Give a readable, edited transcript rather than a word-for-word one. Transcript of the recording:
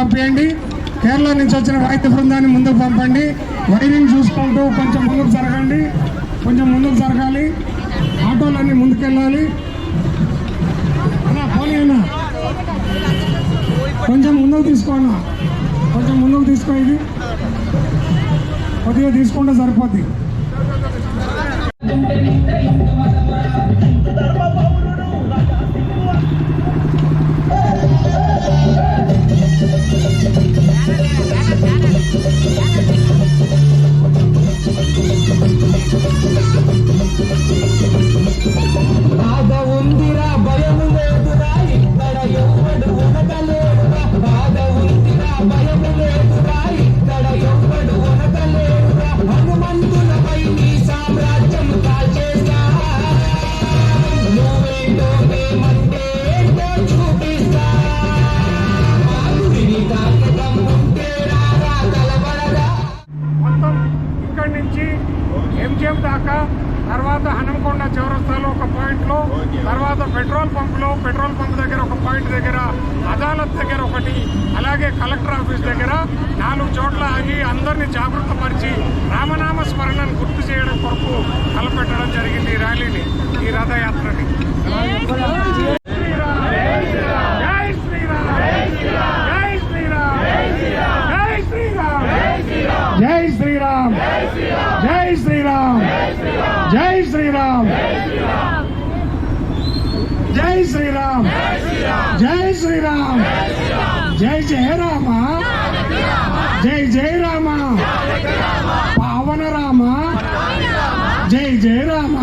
ఆపేయండి. కేరళ నుంచి వచ్చిన వాయిద్య బృందాన్ని ముందుకు పంపండి. వైరింగ్ చూసుకుంటూ కొంచెం ముందుకు జరగండి, కొంచెం ముందుకు జరగాలి. ఆటోలన్నీ ముందుకెళ్ళాలి. అన్నా పోనీ అన్నా, కొంచెం ముందుకు తీసుకోనా, కొంచెం ముందుకు తీసుకో. ఇది కొద్దిగా తీసుకుంటే సరిపోద్ది. ఎంజిఎం దాకా, తర్వాత హనంకొండ చౌరస్తాలో ఒక పాయింట్లో, తర్వాత పెట్రోల్ పంప్ దగ్గర ఒక పాయింట్ దగ్గర, అదాలత్ దగ్గర ఒకటి, అలాగే కలెక్టర్ ఆఫీస్ దగ్గర 4 చోట్ల ఆగి అందరినీ జాగృతపరిచి రామనామ స్మరణను గుర్తు చేయడం కొరకు తలపెట్టడం జరిగింది ఈ ర్యాలీని, ఈ రథయాత్రని. జై శ్రీరామ్, జై శ్రీరామ్, జై శ్రీరామ్, జై శ్రీరామ్, జై శ్రీరామ్, జై జయ రామ, జై జయ రామ, పావన రామ, జై జయ రామ,